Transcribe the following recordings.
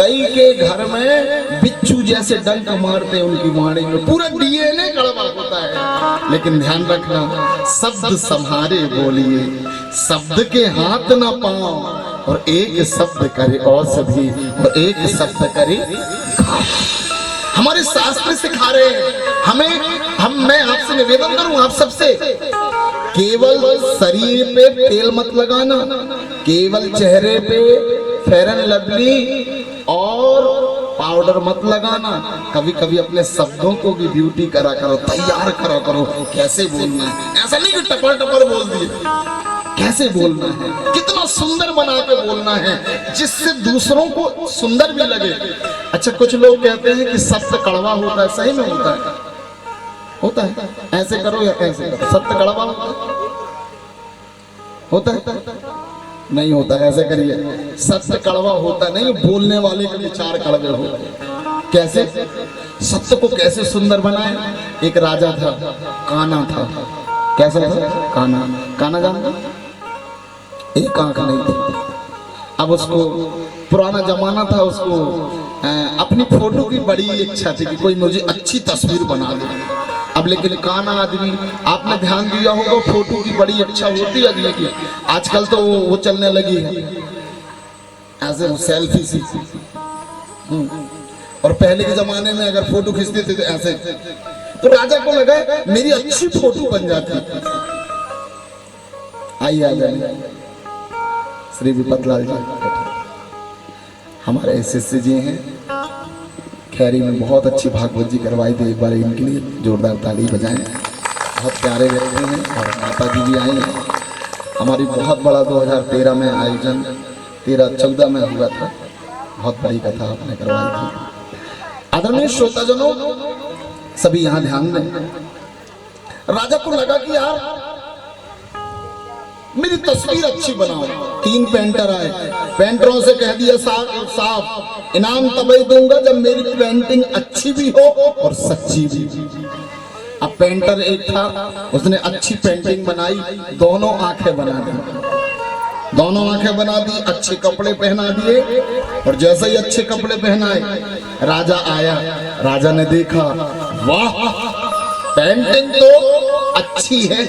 कई के घर में बिच्छू जैसे डंक मारते उनकी वाणी में, पूरा डीएनए कड़वा होता है। लेकिन ध्यान रखना, शब्द संहारे बोलिए, शब्द के हाथ ना पाओ, और एक शब्द करे औषधि और एक शब्द करे घाव। हमारे शास्त्र सिखा रहे हैं मैं आपसे निवेदन करूं आप सबसे, केवल शरीर पे तेल मत लगाना, केवल चेहरे पे फेयर एंड लवली और पाउडर मत लगाना। कभी कभी अपने शब्दों को भी ब्यूटी करा करो, तैयार करा करो। कैसे बोलना है, ऐसा नहीं कि टपर टपर बोल दिए, कैसे बोलना है, कितना सुंदर बना के बोलना है जिससे दूसरों को सुंदर भी लगे। अच्छा, कुछ लोग कहते हैं कि सत्य कड़वा होता है, सही में होता है? होता है? ऐसे करो या ऐसे करो, सत्य कड़वा होता है? नहीं होता। ऐसे करिए, सत्य कड़वा होता नहीं, बोलने वाले के विचार कड़वे होते हैं। कैसे? सत्य को कैसे सुंदर बनाए? एक राजा था, काना था। कैसा था? काना। काना जानते? एक आंख नहीं थी। अब उसको, पुराना जमाना था, उसको अपनी फोटो की बड़ी इच्छा थी कि कोई मुझे अच्छी तस्वीर बना दे। अब लेकिन काना आदमी, आपने ध्यान दिया होगा, फोटो की बड़ी इच्छा होती है आदमी की। आजकल तो वो चलने लगी है ऐसे सेल्फी सी। और पहले के जमाने में अगर फोटो खींचते थे तो ऐसे, तो राजा को लगा मेरी अच्छी फोटो बन जाती। आइए आ जाइए, श्री विपतलाल जी हमारे शिष्य जी हैं, खैरी में बहुत अच्छी भागवत जी करवाई थी। एक बार इनके लिए जोरदार ताली बजाएं। बहुत प्यारे व्यक्ति हैं और माता जी भी आई हैं। हमारी बहुत बड़ा 2013 में आयोजन 13-14 में हुआ था, बहुत बड़ी कथा आपने करवाई थी। आदरणीय श्रोताजनों, सभी यहाँ ध्यान दें। राजा को लगा कि यार मेरी तस्वीर अच्छी बनाओ। 3 पेंटर आए, पेंटरों से कह दिया साफ इनाम तभी दूंगा जब मेरी पेंटिंग अच्छी भी हो और सच्ची भी। अब पेंटर एक था, उसने अच्छी पेंटिंग बनाई, दोनों आंखें बना दी। दोनों आंखें बना दी, अच्छे कपड़े पहना दिए, और जैसे ही अच्छे कपड़े पहनाए राजा आया। राजा ने देखा, वाह पेंटिंग तो अच्छी है,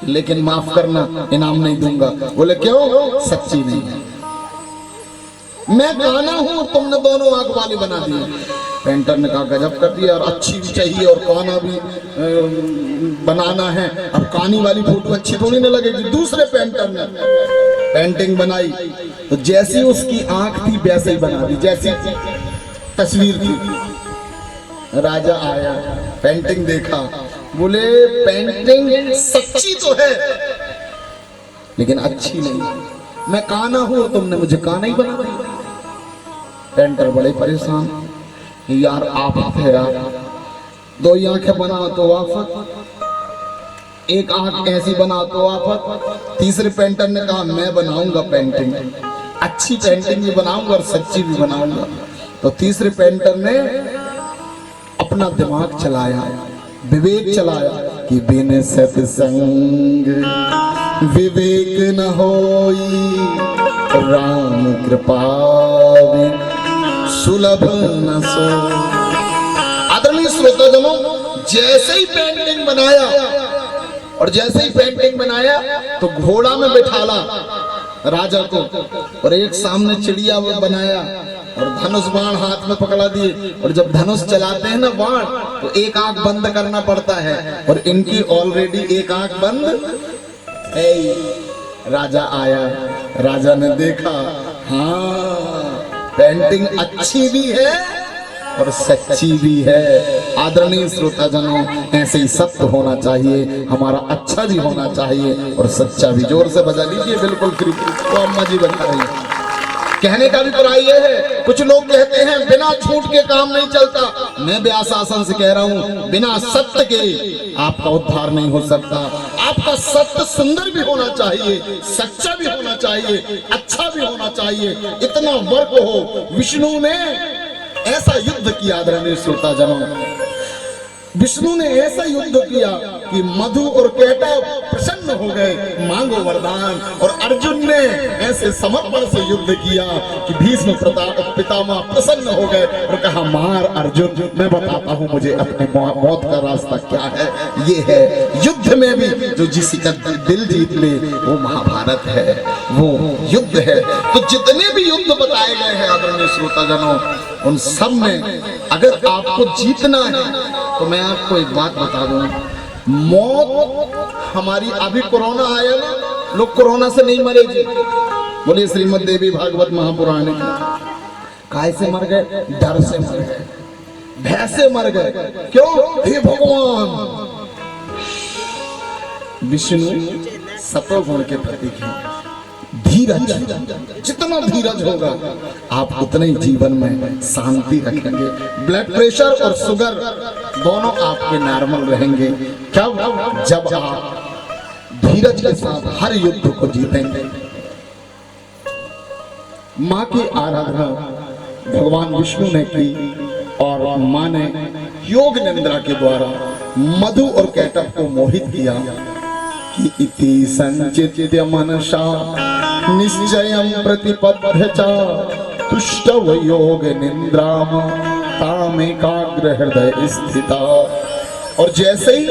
लेकिन माफ करना इनाम नहीं दूंगा। बोले क्यों? सच्ची नहीं है। मैं काना हूं, तुमने दोनों आंख वाली बना दी। पेंटर ने कहा गजब कर दिया, और अच्छी भी चाहिए और काना भी बनाना है। अब कानी वाली फोटो अच्छी थोड़ी ना लगेगी। दूसरे पेंटर ने पेंटिंग बनाई, तो जैसी उसकी आंख थी वैसे ही बना दी, जैसी तस्वीर थी। राजा आया, पेंटिंग देखा, बोले पेंटिंग सच्ची तो है लेकिन अच्छी नहीं। मैं काना हूं, तुमने मुझे काना ही बना दिया। पेंटर बड़े परेशान, यार आफत है यार, 2 आंखें बना तो आफत, एक आंख ऐसी बना तो आफत। तीसरे पेंटर ने कहा मैं बनाऊंगा पेंटिंग, अच्छी पेंटिंग भी बनाऊंगा और सच्ची भी बनाऊंगा। तो तीसरे पेंटर ने अपना दिमाग चलाया, विवेक चलाया कि बिन सत्संग विवेक न होई, राम कृपा सुलभ न सो। आदरणीय श्रोताजनों, जैसे ही पेंटिंग बनाया, और जैसे ही पेंटिंग बनाया तो घोड़ा में बिठाला राजा को, और एक सामने चिड़िया बनाया, और धनुष बाण हाथ में पकड़ा दिए। और जब धनुष चलाते हैं ना बाण, तो एक आंख बंद करना पड़ता है, और इनकी ऑलरेडी एक आंख बंद है। राजा आया, राजा ने देखा, हाँ पेंटिंग अच्छी भी है और सच्ची भी है। आदरणीय श्रोताजनों, ऐसे ही सत्य होना चाहिए, हमारा अच्छा भी होना चाहिए और सच्चा भी। जोर से बजा लीजिए, बिल्कुल फ्री। तो अम्मा जी बता रही है। कहने का भी प्राय यह है, कुछ लोग कहते हैं बिना झूठ के काम नहीं चलता। मैं व्यास आसन से कह रहा हूं, बिना सत्य के आपका उद्धार नहीं हो सकता। आपका सत्य सुंदर भी होना चाहिए, सच्चा भी होना चाहिए, अच्छा भी होना चाहिए, इतना वर्क हो। विष्णु ने ऐसा युद्ध किया, आदरणीय श्रोताजनों, विष्णु ने ऐसा युद्ध किया कि मधु और केटव प्रसन्न प्रसन्न हो गए, मांगो वरदान। और अर्जुन ने ऐसे समर्पण से युद्ध किया कि भीष्म पितामह प्रसन्न हो गए और कहा, मार अर्जुन, मैं बताता हूं मुझे अपने मौत का रास्ता क्या है। ये है युद्ध में भी जो किसी का दिल जीत ले, वो महाभारत है, वो युद्ध है। तो जितने भी युद्ध बताए गए हैं आदरणीय श्रोताजनों, उन सब में अगर आपको जीतना है तो मैं आपको एक बात बता दूं, मौत हमारी, अभी कोरोना आया ना, लोग कोरोना से नहीं मरे जी। बोलिए श्रीमद् देवी भागवत महापुराण की। काय से मर गए? डर से मर गए, भय से मर गए। क्यों? हे भगवान, विष्णु सतोगुण के प्रतीक है। धीरज, जितना धीरज होगा आप उतने ही जीवन में शांति रखेंगे। ब्लड प्रेशर और शुगर दोनों आपके नॉर्मल रहेंगे। कब? जब आप धीरज के साथ हर युद्ध को जीतेंगे। माँ की आराधना भगवान विष्णु ने की और माँ ने योग निद्रा के द्वारा मधु और कैटभ को मोहित किया कि इति संचित्य मनसा निश्चयं प्रतिपद्य च तुष्टव योग निद्राम तामेकाग्र हृदय स्थिता। और जैसे ही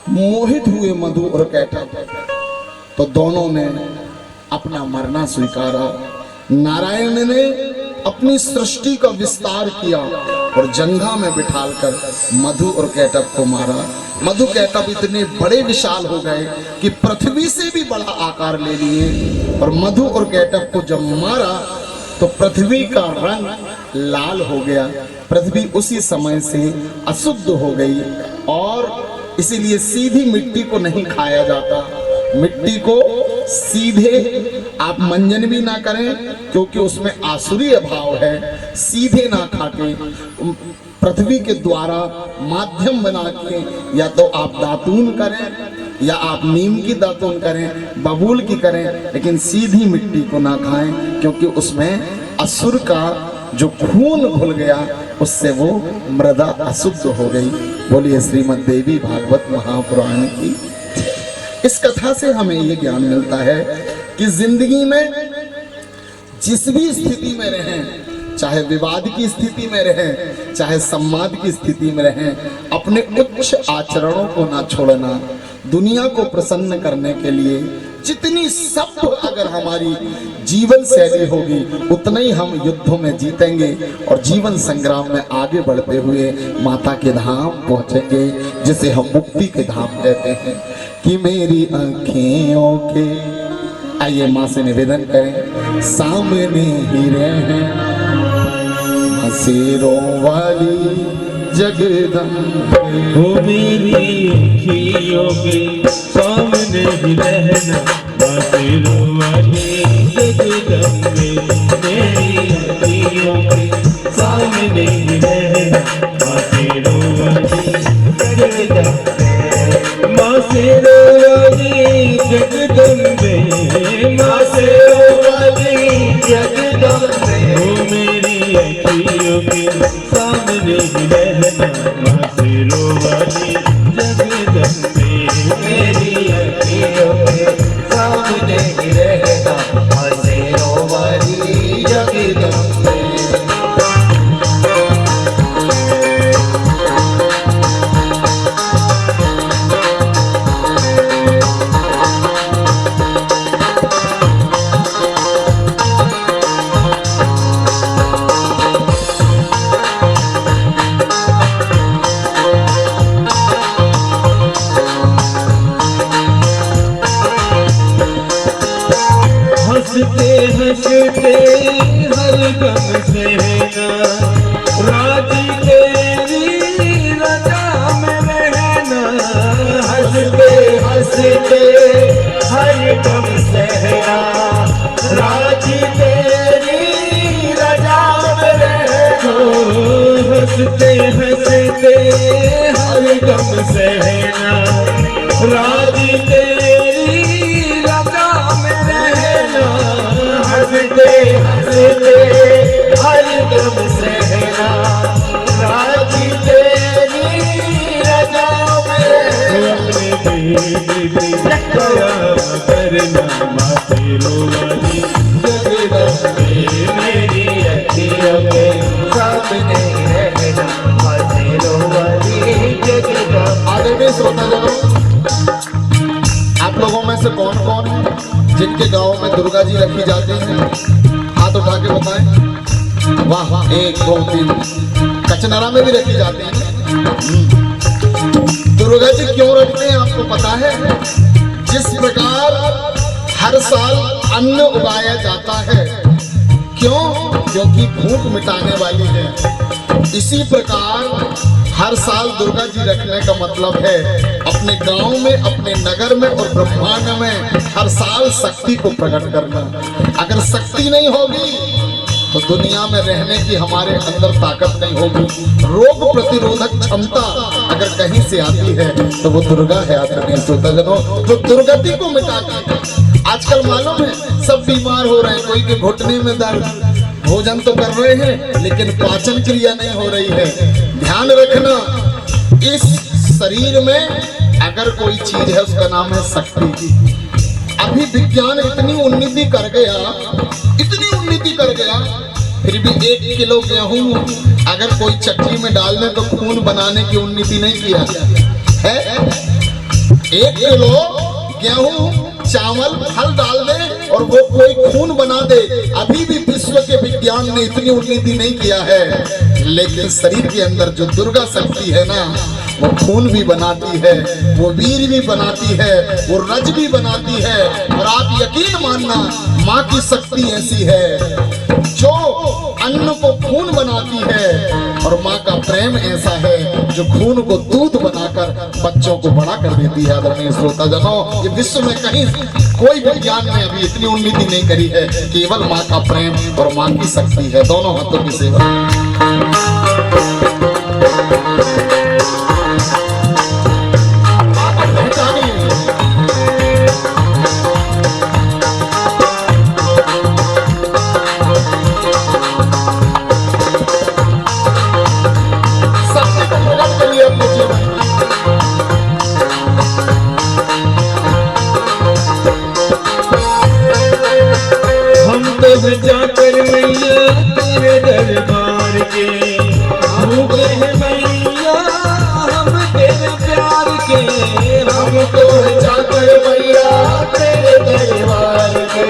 मोहित हुए मधु और कैटभ, तो दोनों ने अपना मरना स्वीकारा। नारायण ने अपनी सृष्टि का विस्तार किया और जंघा में बिठालकर मधु और कैटभ को मारा। मधु कैटभ इतने बड़े विशाल हो गए कि पृथ्वी से भी बड़ा आकार ले लिए। और मधु और कैटभ को जब मारा तो पृथ्वी का रंग लाल हो गया। पृथ्वी उसी समय से अशुद्ध हो गई और इसीलिए सीधी मिट्टी को नहीं खाया जाता। मिट्टी को सीधे आप मंजन भी ना करें, क्योंकि उसमें आसुरी भाव है। सीधे ना खाके पृथ्वी के द्वारा माध्यम बना के या तो आप दातून करें या आप नीम की दातून करें, बबूल की करें, लेकिन सीधी मिट्टी को ना खाएं, क्योंकि उसमें असुर का जो खून घुल गया उससे वो मृदा अशुद्ध हो गई। बोलिए श्रीमद् देवी भागवत महापुराण की। इस कथा से हमें ये ज्ञान मिलता है कि जिंदगी में जिस भी स्थिति में रहें, चाहे विवाद की स्थिति में रहें, चाहे संवाद की स्थिति में रहें, अपने उच्च आचरणों को ना छोड़ना। दुनिया को प्रसन्न करने के लिए जितनी सभ्य अगर हमारी जीवन शैली होगी, उतना ही हम युद्धों में जीतेंगे और जीवन संग्राम में आगे बढ़ते हुए माता के धाम पहुंचेंगे, जिसे हम मुक्ति के धाम कहते हैं। कि मेरी आँखों के, आइए माँ से निवेदन करें, सामने ही रहे हसीरों वाली जगदम्बे। हो मेरी आँखों के सामने ही रहना, हसीरों वाली जगदम्बे। मेरी आँखों के सामने ही रहना, हसीरों वाली जगदम्बे। माँ शेरों वाली जगदम्बे, माँ शेरों वाली जगदम्बे। हो मेरी आँखों के सामने ही रहना, माँ शेरों वाली जगदम्बे। मेरी आँखों के सामने ही रहना, माँ शेरों वाली जगदम्बे। हंसते हंसते हर गम सहना, राजी तेरी रजा में रहना। हंसते हंसते हर गम सहना, राजी तेरी रजा में रहना। हंसते हंसते हर गम सहना, राजी तेरी रजा में रहना। हंसते हंसते हर गम सहना, राजी तेरी रजा में। अपने रहना माथे रोवाली जगदम्बे मेरी अखियों के सामने रहना माथे रोवाली जगदम्बे। आदरणीय श्रोताजनों, आप लोगों में से कौन कौन है जिनके गांव में दुर्गा जी रखी जाती हैं? हाथ उठा के बताएं। वाह वाह, 1 2 3। कचनरा में भी रखी जाती है। दुर्गा जी क्यों रखते हैं आपको पता है? जिस प्रकार हर साल अन्न उगाया जाता है, क्यों? क्योंकि भूख मिटाने वाली है। इसी प्रकार हर साल दुर्गा जी रखने का मतलब है अपने गांव में, अपने नगर में और ब्रह्मांड में हर साल शक्ति को प्रकट करना। अगर शक्ति नहीं होगी तो दुनिया में रहने की हमारे अंदर ताकत नहीं होगी। रोग प्रतिरोधक क्षमता अगर कहीं से आती है तो वो दुर्गा है। आदरणीय श्रोताजनों, जो दुर्गति को मिटाती। आजकल मालूम है सब बीमार हो रहे हैं, कोई के घुटने में दर्द, भोजन तो कर रहे हैं लेकिन पाचन क्रिया नहीं हो रही है। ध्यान रखना, इस शरीर में अगर कोई चीज है उसका नाम है शक्ति। अभी विज्ञान इतनी उन्नति कर गया, इतनी उन्नति कर गया, फिर भी 1 किलो गेहूं अगर कोई चक्की में डाल दे तो खून बनाने की उन्नति नहीं किया है। 1 किलो गेहूं, चावल, फल डाल दे और वो कोई खून बना दे, अभी भी विश्व के विज्ञान ने इतनी उन्नति नहीं किया है। लेकिन शरीर के अंदर जो दुर्गा शक्ति है ना, वो खून भी बनाती है, वो वीर भी बनाती है, वो रज भी बनाती है। और आप यकीन मानना, माँ की शक्ति ऐसी है जो अन्न को खून बनाती है, और माँ का प्रेम ऐसा है जो खून को दूध बनाकर बच्चों को बड़ा कर देती है। आदरणीय श्रोताजनों, ये विश्व में कहीं कोई विज्ञान ने अभी इतनी उन्नति नहीं करी है। केवल माँ का प्रेम और माँ की शक्ति है, दोनों हाथों की सेवा। जाकर मैया तेरे दरबार के भूखे हैं मैया हम तेरे प्यार के। हम तो जाकर मैया तेरे दरबार के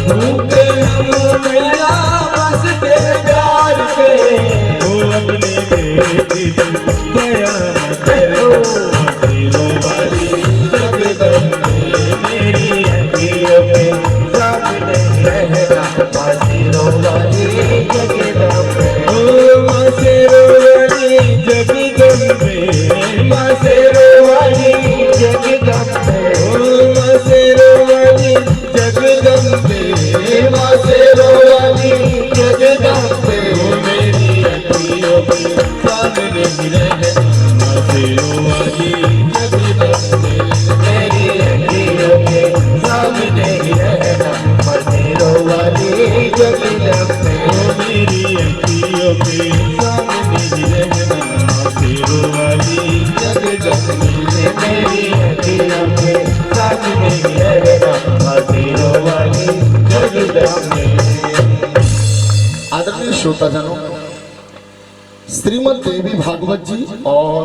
भूखे हम मैया बस तेरे प्यार के। वो अपने बेटी दया करो तेरो वाली जगदम्बे मेरी अखियों के सामने रहना माथे रोवाली जगदम्बे। ओ माथे रोवाली जगदम्बे, माथे रोवाली जगदम्बे। ओ माथे रोवाली जगदम्बे, माथे रोवाली जगदम्बे। ओ मेरी अखियों के सामने रहना माथे रोवाली जगदम्बे, मेरी अखियों के सामने रहना माथे रोवाली जगदम्बे। ओ मेरी अखियों के सामने रहना माथे रोवाली जगदम्बे, मेरी अखियों के सामने रहना माथे रोवाली जगदम्बे। आदरणीय श्रोताजनों, श्रीमद् देवी भागवत जी और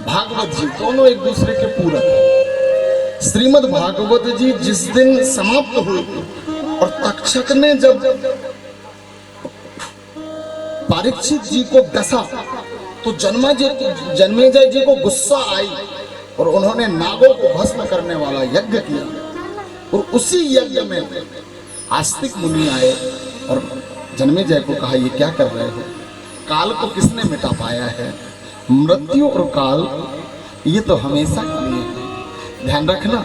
भागवत जी दोनों एक दूसरे के पूरक हैं। श्रीमद् भागवत जी जिस दिन समाप्त हुई और तक्षक ने जब परीक्षित जी को डसा तो जन्मेजय जी को गुस्सा आई और उन्होंने नागों को भस्म करने वाला यज्ञ किया। और उसी यज्ञ में आस्तिक मुनि आए और जन्मेजय को कहा, ये क्या कर रहे हो? काल को किसने मिटा पाया है? मृत्यु और काल ये तो हमेशा के लिए है। ध्यान रखना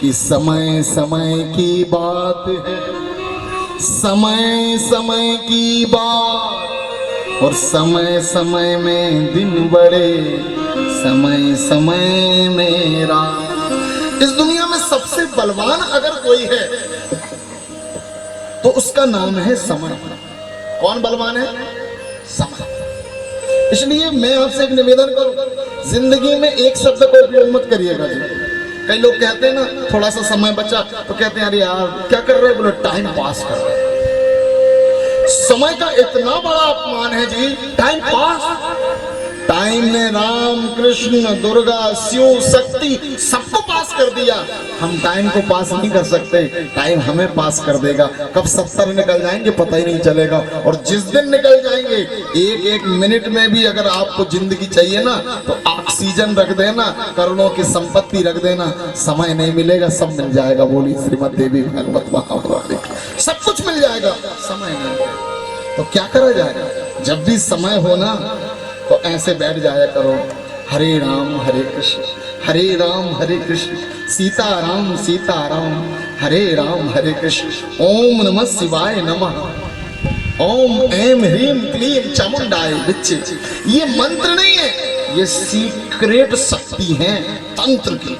कि समय समय की बात है, समय समय की बात, और समय समय में दिन बड़े, समय समय में रात। इस दुनिया में सबसे बलवान अगर कोई है तो उसका नाम है समय। कौन बलवान है? समय। इसलिए मैं आपसे एक निवेदन करूं, जिंदगी में एक शब्द को उपयोग मत करिएगा जी। कई लोग कहते हैं ना थोड़ा सा समय बचा तो कहते हैं अरे यार क्या कर रहे हैं, बोले टाइम पास कर रहे हैं। समय का इतना बड़ा अपमान है जी, टाइम पास। टाइम ने राम कृष्ण दुर्गा शिव शक्ति सबको पास कर दिया, हम टाइम को पास नहीं कर सकते, टाइम हमें पास कर देगा। कब 70 निकल जाएंगे पता ही नहीं चलेगा, और जिस दिन निकल जाएंगे एक एक मिनट में भी अगर आपको जिंदगी चाहिए ना तो ऑक्सीजन रख देना, करोड़ों की संपत्ति रख देना, समय नहीं मिलेगा, सब मिल जाएगा। बोली श्रीमद देवी भागवत महापुराण, सब कुछ मिल जाएगा, समय नहीं। तो क्या करा जाएगा? जब भी समय हो ना तो ऐसे बैठ जाया करो, हरे राम हरे कृष्ण, हरे राम हरे कृष्ण, सीता राम, हरे राम हरे कृष्ण, ओम नमः शिवाय नमः, ओम ऐम ह्रीम क्लीम चामुंडाय विच्चे। ये मंत्र नहीं है, ये सीक्रेट शक्ति है तंत्र की।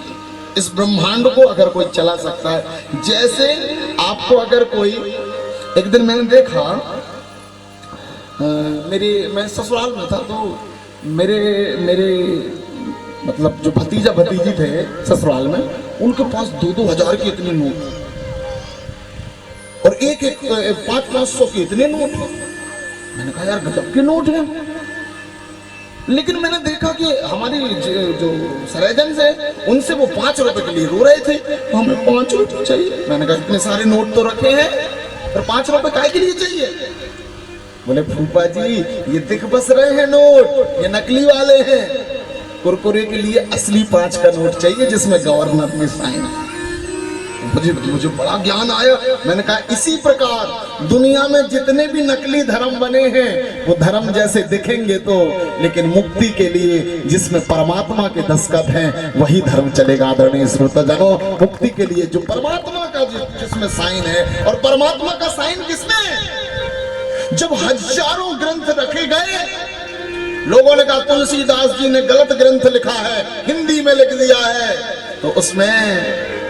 इस ब्रह्मांड को अगर कोई चला सकता है, जैसे आपको अगर कोई, एक दिन मैंने देखा मैं ससुराल में था तो मेरे मतलब जो भतीजा भतीजी थे ससुराल में, उनके पास 2-2 हजार के इतने नोट और एक 500-500 के इतने नोट। मैंने कहा यार गजब के नोट हैं। लेकिन मैंने देखा कि हमारी जो सरेजन से उनसे वो 5 रुपए के लिए रो रहे थे, हमें 5 रुपए चाहिए। मैंने कहा इतने सारे नोट तो रखे हैं, पर 5 रुपए काय के लिए चाहिए? बोले फूफा जी ये दिख बस रहे हैं नोट, ये नकली वाले हैं, कुरकुरे के लिए असली 5 का नोट चाहिए जिसमें गवर्नर में साइन। मुझे बड़ा ज्ञान आया। मैंने कहा इसी प्रकार दुनिया में जितने भी नकली धर्म बने हैं वो धर्म जैसे दिखेंगे तो, लेकिन मुक्ति के लिए जिसमें परमात्मा के दस्तखत हैं वही धर्म चलेगा। आदरणीय श्रोताजनों, मुक्ति के लिए जो परमात्मा का जिसमें साइन है, और परमात्मा का साइन किसमें है? जब हजारों ग्रंथ रखे गए, लोगों ने कहा तुलसीदास जी ने गलत ग्रंथ लिखा है, हिंदी में लिख दिया है, तो उसमें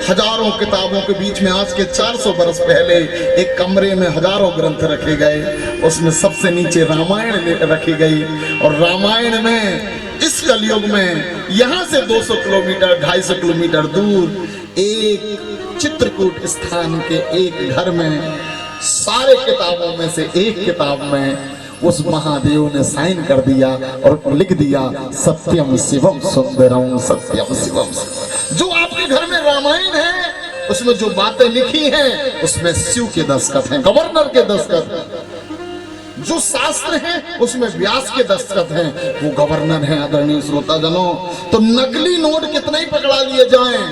हजारों किताबों के बीच में आज के 400 बरस पहले एक कमरे में हजारों ग्रंथ रखे गए, उसमें सबसे नीचे रामायण रखी गई। और रामायण में इस कलयुग में यहाँ से 200 किलोमीटर 250 किलोमीटर दूर एक चित्रकूट स्थान के एक घर में सारे किताबों में से एक किताब में उस महादेव ने साइन कर दिया और लिख दिया सत्यम शिवम सुंदरम, सत्यम शिवम। जो आपके घर में रामायण है उसमें जो बातें लिखी हैं उसमें शिव के दस्तखत हैं, गवर्नर के दस्तखत हैं। जो शास्त्र हैं उसमें व्यास के दस्तखत हैं, वो गवर्नर हैं। आदरणीय श्रोताजनों, तो नकली नोट कितना ही पकड़ा लिए जाएं,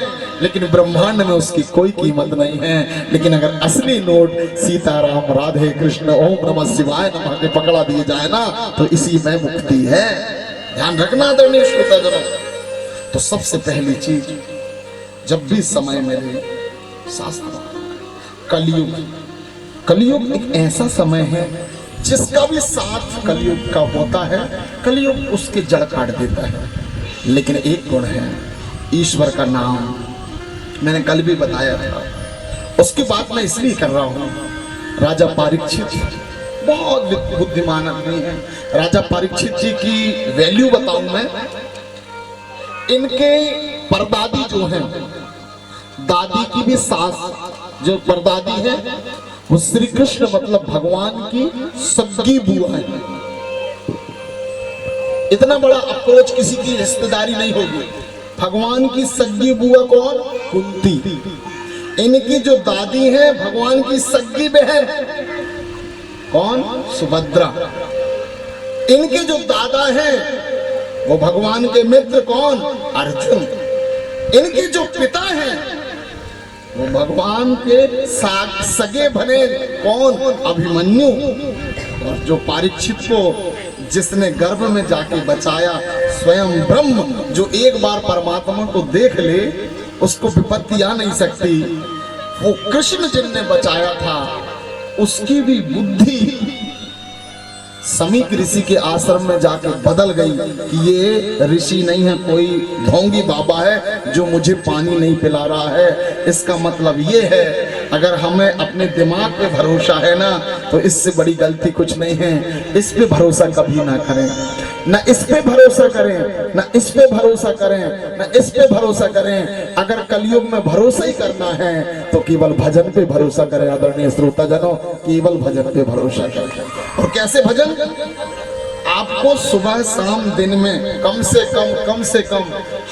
लेकिन ब्रह्मांड में उसकी कोई कीमत नहीं है। लेकिन अगर असली नोट सीताराम राधे कृष्ण ओम नमः शिवाय नमः के पकड़ा दिए जाए ना तो इसी में मुक्ति है। ध्यान रखना आदरणीय श्रोताजनों। तो सबसे पहली चीज, जब भी समय मिले शास्त्र, कलयुग एक ऐसा समय है जिसका भी साथ कलयुग का होता है, कलयुग उसके जड़ काट देता है। लेकिन एक गुण है, ईश्वर का नाम। मैंने कल भी बताया था, उसकी बात मैं इसलिए कर रहा हूँ। राजा परीक्षित बहुत बुद्धिमान आदमी है। राजा परीक्षित जी की वैल्यू बताऊं मैं, इनके परदादी जो हैं, दादी की भी सास जो परदादी है वो श्री कृष्ण मतलब भगवान की सगी बुआ है। इतना बड़ा अप्रोच किसी की रिश्तेदारी नहीं होगी। भगवान की सगी बुआ कौन? कुंती। इनकी जो दादी है भगवान की सगी बहन कौन? सुभद्रा। इनके जो दादा हैं वो भगवान के मित्र कौन? अर्जुन। इनके जो पिता हैं वो भगवान के सगे भने कौन? अभिमन्यु। और जो परीक्षित को जिसने गर्भ में जाके बचाया, स्वयं ब्रह्म, जो एक बार परमात्मा को देख ले उसको विपत्ति आ नहीं सकती, वो कृष्ण जिनने बचाया था, उसकी भी बुद्धि समीक ऋषि के आश्रम में जाके बदल गई कि ये ऋषि नहीं है, कोई ढोंगी बाबा है जो मुझे पानी नहीं पिला रहा है। इसका मतलब ये है अगर हमें अपने दिमाग पे भरोसा है ना, तो इससे बड़ी गलती कुछ नहीं है। इस पे भरोसा कभी ना करें, ना इस पे भरोसा करें, ना इस पे भरोसा करें, ना इस पे भरोसा करें। अगर कलयुग में भरोसा ही करना है तो केवल भजन पे भरोसा करें। आदरणीय श्रोताजनों, केवल भजन पे भरोसा करें। और कैसे भजन? आपको सुबह शाम दिन में कम से कम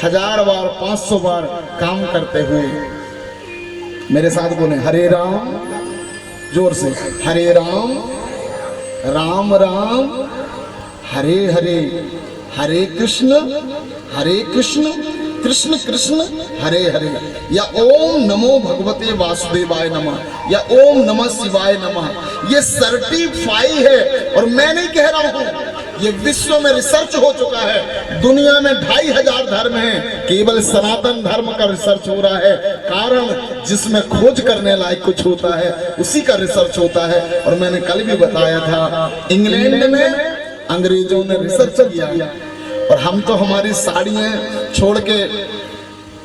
1000 बार 500 बार काम करते हुए मेरे साथ बोले हरे राम, जोर से हरे राम राम राम हरे हरे, हरे कृष्ण कृष्ण कृष्ण हरे हरे, या ओम नमो भगवते वासुदेवाय नमः, या ओम नमः शिवाय नमः। ये सर्टिफाई है और मैं नहीं कह रहा हूं, ये विश्व में रिसर्च हो चुका है। दुनिया में 2500 धर्म हैं, केवल सनातन धर्म का रिसर्च हो रहा है। कारण जिसमें खोज करने लायक कुछ होता है उसी का रिसर्च होता है। और मैंने कल भी बताया था, इंग्लैंड में अंग्रेजों ने रिसर्च किया और हम तो हमारी साड़ियां छोड़ के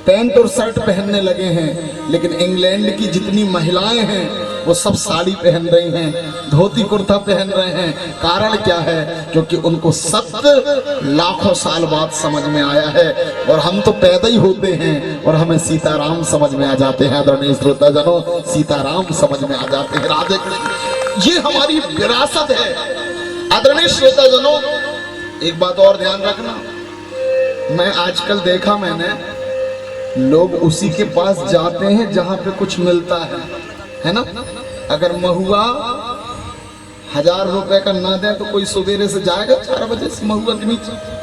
पैंट और शर्ट पहनने लगे हैं, लेकिन इंग्लैंड की जितनी महिलाएं हैं वो सब साड़ी पहन रही हैं, धोती कुर्ता पहन रहे हैं। कारण क्या है? क्योंकि उनको सत्य लाखों साल बाद समझ में आया है। और हम तो पैदा ही होते हैं और हमें सीताराम समझ में आ जाते हैं। आदरणीय श्रोताजनों, सीताराम समझ में आ जाते हैं। राधे कृष्ण, ये हमारी विरासत है। आदरणीय श्रोताजनों, एक बात और ध्यान रखना, मैं आजकल देखा मैंने, लोग उसी के पास जाते हैं जहां पे कुछ मिलता है ना। अगर महुआ 1000 रुपए का ना दे तो कोई सवेरे से जाएगा 4 बजे से महुआ के नीचे।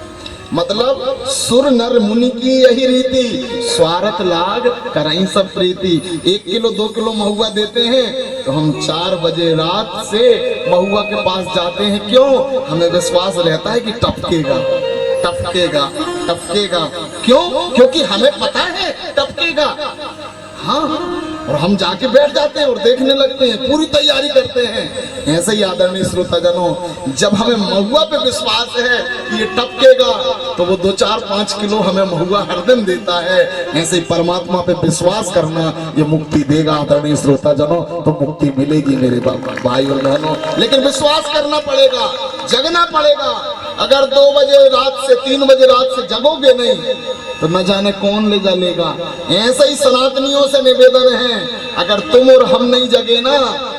मतलब सुर नर मुनि की यही रीति, स्वार्थ लाग कराई सब प्रीति। 1 किलो 2 किलो महुआ देते हैं तो हम 4 बजे रात से महुआ के पास जाते हैं। क्यों? हमें विश्वास रहता है कि टपकेगा टपकेगा टपकेगा। क्यों? क्योंकि हमें पता है टपकेगा। हाँ, और हम जाके बैठ जाते हैं और देखने लगते हैं, पूरी तैयारी करते हैं। ऐसे ही आदरणीय श्रोताजनों, जब हमें महुआ पे विश्वास है कि ये टपकेगा तो वो 2 4 5 किलो हमें महुआ हरदम देता है। ऐसे ही परमात्मा पे विश्वास करना ये मुक्ति देगा। आदरणीय श्रोताजनों, तो मुक्ति मिलेगी मेरे भाई और बहनों, लेकिन विश्वास करना पड़ेगा, जगना पड़ेगा। अगर 2 बजे रात से 3 बजे रात से जगोगे नहीं तो न जाने कौन ले जाएगा। ऐसे ही सनातनियों से निवेदन है, अगर तुम और हम नहीं जगे ना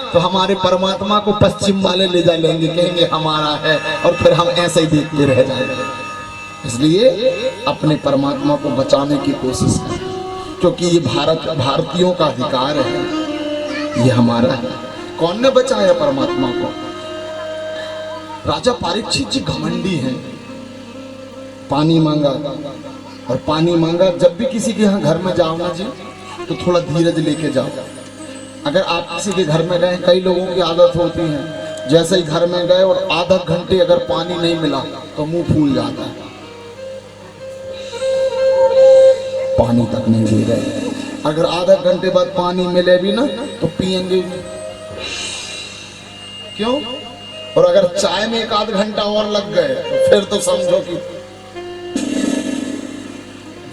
तो हमारे परमात्मा को पश्चिम वाले ले जा लेंगे, कहेंगे हमारा है, और फिर हम ऐसे ही देखते रह जाएंगे। इसलिए अपने परमात्मा को बचाने की कोशिश करें, क्योंकि ये भारतीयों का अधिकार है, ये हमारा है। कौन ने बचाया परमात्मा को? राजा परीक्षित जी घमंडी हैं। पानी मांगा, और पानी मांगा। जब भी किसी के यहाँ घर में जाओ ना जी, तो थोड़ा धीरज लेके जाओ। अगर आप किसी के घर में गए, कई लोगों की आदत होती है, जैसे ही घर में गए और आधा घंटे अगर पानी नहीं मिला तो मुंह फूल जाता है, पानी तक नहीं दे रहे। अगर आधा घंटे बाद पानी मिले भी ना तो पिएंगे। क्यों? और अगर चाय में 1 आध घंटा और लग गए तो फिर तो समझो कि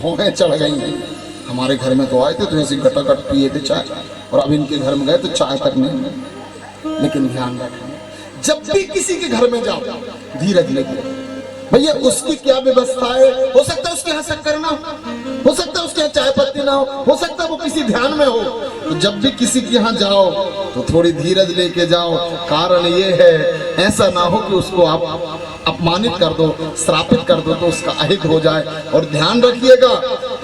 भौहें चढ़ गई। हमारे घर में तो आए थे तो ऐसे गटागट पिए थे चाय, और अब इनके घर में गए तो चाय तक नहीं। लेकिन ध्यान रखना, जब भी किसी के घर में जाओ धीरज लेके। भैया उसकी क्या व्यवस्था है? हो सकता है उसके यहाँ शक्कर ना हो सकता है उसके यहाँ चाय पत्ती ना हो सकता है वो किसी ध्यान में हो। तो जब भी किसी के यहाँ जाओ तो थोड़ी धीरज लेके जाओ। कारण ये है, ऐसा ना हो कि उसको आप अपमानित कर दो, श्रापित कर दो, तो उसका अहित हो जाए। और ध्यान रखिएगा,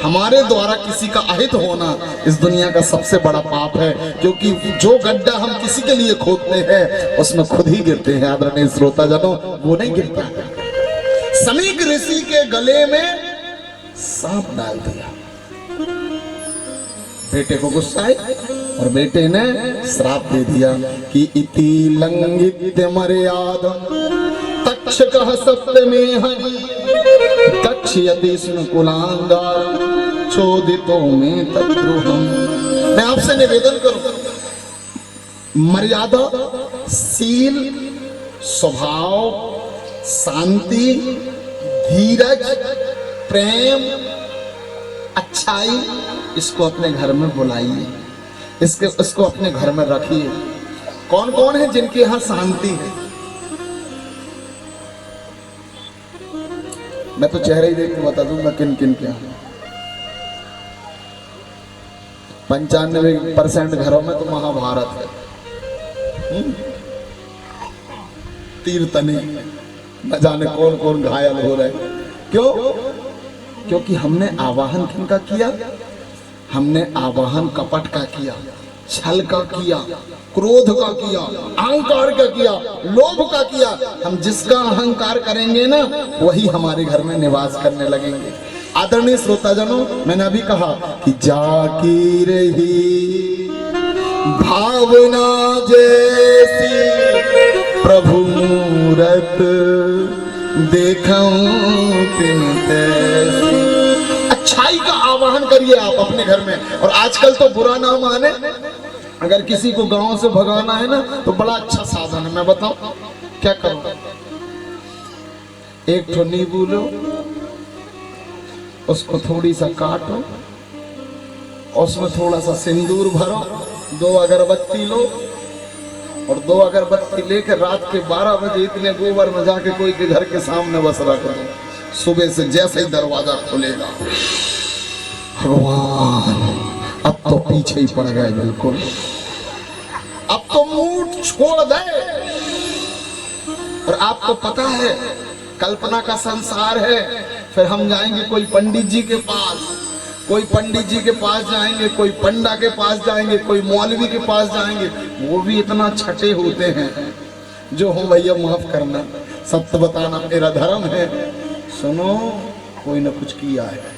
हमारे द्वारा किसी का अहित होना इस दुनिया का सबसे बड़ा पाप है, क्योंकि जो गड्ढा हम किसी के लिए खोदते हैं उसमें खुद ही गिरते हैं। आदरणीय श्रोताजनों, वो नहीं गिरता। समीक ऋषि के गले में सांप डाल दिया। बेटे को गुस्सा आया और बेटे ने श्राप दे दिया कि इति लंघित मर्यादम तक्षकः सप्तमे हरि तक्षयति कुलांगार चोदितो में तद्रुहम। मैं आपसे निवेदन करूं, मर्यादा, शील, स्वभाव, शांति, धीरज, प्रेम, अच्छाई, इसको अपने घर में बुलाइए। इसको अपने घर में रखिए। कौन कौन है जिनके यहाँ शांति है? मैं तो चेहरे ही देख के बता दूंगा किन किन के यहाँ। 95% घरों में तो महाभारत है। तीर तने, न जाने कौन कौन घायल हो रहे। क्यों? क्योंकि हमने आवाहन किनका किया? हमने आवाहन कपट का किया, छल का किया, क्रोध का किया, अहंकार का किया, लोभ का किया। हम जिसका अहंकार करेंगे ना, वही हमारे घर में निवास करने लगेंगे। आदरणीय श्रोताजनों, मैंने अभी कहा कि जाकी रही भावना जैसी प्रभु मूरत देखूं तिन तैसी। अच्छाई का आवाहन करिए आप अपने घर में। और आजकल तो बुरा ना माने, अगर किसी को गांव से भगाना है ना, तो बड़ा अच्छा साधन है। मैं बताऊं क्या करो? एक ठो नींबू लो, उसको थोड़ी सा काटो, उसमें थोड़ा सा सिंदूर भरो, 2 अगरबत्ती लो, और 2 अगरबत्ती लेकर रात के 12 बजे इतने गोबर में जाके कोई के घर के सामने बस रख दो। सुबह से जैसे ही दरवाजा खुलेगा, भगवान अब तो पीछे ही पड़ गए, बिल्कुल अब तो मूड छोड़ दे। और आपको पता है कल्पना का संसार है। फिर हम जाएंगे कोई पंडित जी के पास, कोई पंडित जी के पास जाएंगे, कोई पंडा के पास जाएंगे, कोई मौलवी के पास जाएंगे। वो भी इतना छठे होते हैं। जो हो भैया माफ करना, सत्य बताना मेरा धर्म है। सुनो, कोई न कुछ किया है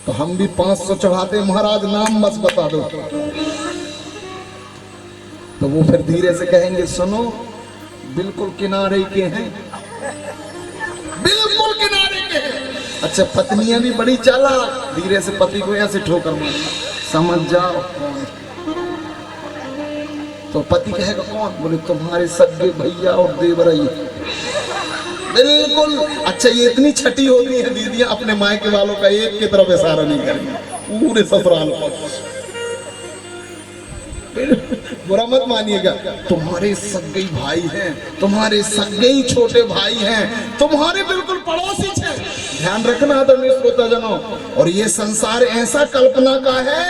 तो हम भी 500 चढ़ाते, महाराज नाम बस बता दो। तो वो फिर धीरे से कहेंगे, सुनो बिल्कुल किनारे के हैं, बिल्कुल किनारे के हैं। अच्छा, पत्नियां भी बड़ी चालाक, धीरे से पति को ऐसे ठोकर मार, समझ जाओ कौन। तो पति कहेगा कौन? बोले तुम्हारे सगे भैया और देवरई। बिल्कुल। अच्छा, ये इतनी छठी होती है दीदियां अपने मायके वालों का एक की तरफ इशारा नहीं करेंगे, पूरे ससुराल पर। बुरा मत मानिएगा, तुम्हारे सगे भाई हैं, तुम्हारे सगे छोटे भाई हैं, तुम्हारे बिल्कुल पड़ोसी हैं। ध्यान रखना आदरणीय श्रोताजनों। और ये संसार ऐसा कल्पना का है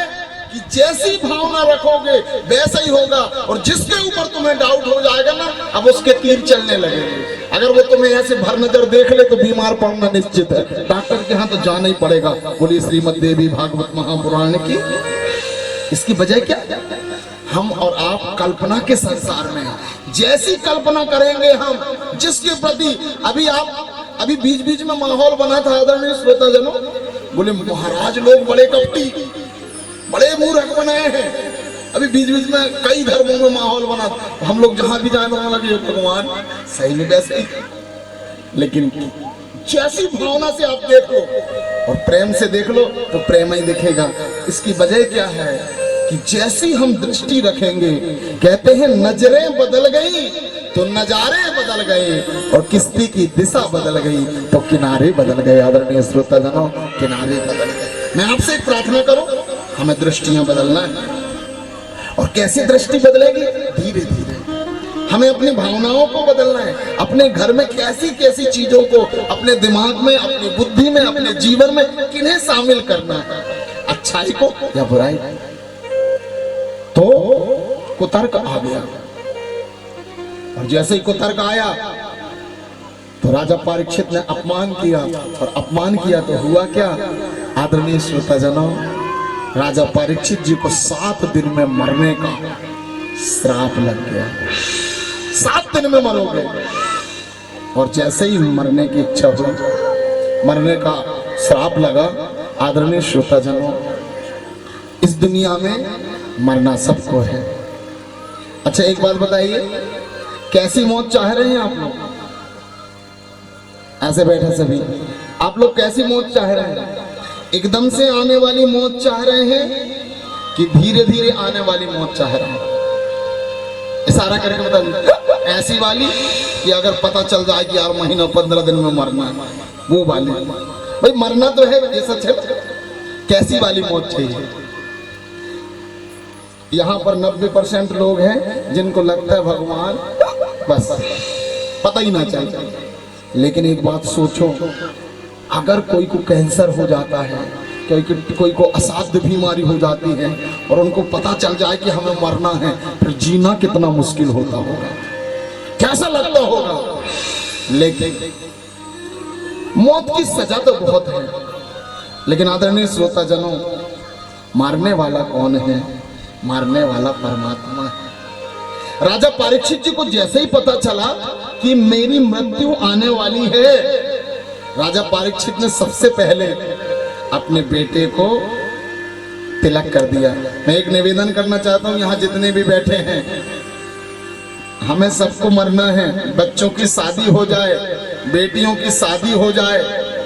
कि जैसी भावना रखोगे वैसा ही होगा। और जिसके ऊपर तुम्हें डाउट हो जाएगा ना, अब उसके तीर चलने लगेंगे। अगर वो तुम्हें ऐसे भर नजर देख ले तो बीमार पड़ना निश्चित है, डॉक्टर के यहाँ तो जाना ही पड़ेगा। बोलिए श्रीमद् देवी भागवत महापुराण की। इसकी वजह क्या? हम और आप कल्पना के संसार में हैं। जैसी कल्पना करेंगे हम, जिसके प्रति अभी बीच बीच में माहौल बना था आदरणीय श्रोताजनों। बोले महाराज लोग बड़े कपटी, बड़े मूर्ख बनाए हैं। अभी बीच बीच में कई धर्मों में माहौल बना, हम लोग जहां भी जाए लगे भगवान सही में वैसे ही। लेकिन जैसी भावना से आप देख लो और प्रेम से देख लो तो प्रेम ही दिखेगा। इसकी वजह क्या है कि जैसी हम दृष्टि रखेंगे, कहते हैं नजरें बदल गई तो नजारे बदल गए, और किश्ती की दिशा बदल गई तो किनारे बदल गए। आदरणीय श्रोताजनों, किनारे बदल गए। मैं आपसे एक प्रार्थना करूं, हमें दृष्टियां बदलना है। और कैसी दृष्टि बदलेगी? धीरे धीरे। हमें अपनी भावनाओं को बदलना है। अपने घर में कैसी कैसी चीजों को अपने दिमाग में, अपनी बुद्धि में, अपने जीवन में किन्हें शामिल करना है, अच्छाई को या बुराई। तो कुतर्क आ गया, और जैसे ही कुतर्क आया तो राजा परीक्षित ने अपमान किया, और अपमान किया तो हुआ क्या? आदरणीय श्रोताजनों, राजा परीक्षित जी को 7 दिन में मरने का श्राप लग गया। 7 दिन में मरोगे। और जैसे ही मरने की इच्छा हुई, मरने का श्राप लगा। आदरणीय श्रोताजनों, इस दुनिया में मरना सबको है। अच्छा, एक बात बताइए, कैसी मौत चाह रहे हैं आप लोग? ऐसे बैठे सभी, आप लोग कैसी मौत चाह रहे हैं? एकदम से आने वाली मौत चाह रहे हैं कि धीरे धीरे आने वाली मौत चाह रहे हैं? इशारा करके बता दीजिए। ऐसी वाली कि अगर पता चल जाए कि यार महीना 15 दिन में मरना है, वो वाली। भाई मरना तो है, ये सच है। कैसी वाली मौत चाहिए? यहाँ पर 90% लोग हैं जिनको लगता है भगवान बस पता ही ना चले। लेकिन एक बात सोचो, अगर कोई को कैंसर हो जाता है, कोई को असाध्य बीमारी हो जाती है और उनको पता चल जाए कि हमें मरना है, फिर जीना कितना मुश्किल होता होगा, कैसा लगता होगा। लेकिन मौत की सजा तो बहुत है, लेकिन आदरणीय श्रोताजनों, मारने वाला कौन है? मारने वाला परमात्मा है। राजा परीक्षित जी को जैसे ही पता चला कि मेरी मृत्यु आने वाली है, राजा परीक्षित ने सबसे पहले अपने बेटे को तिलक कर दिया। मैं एक निवेदन करना चाहता हूं, यहाँ जितने भी बैठे हैं, हमें सबको मरना है। बच्चों की शादी हो जाए, बेटियों की शादी हो जाए,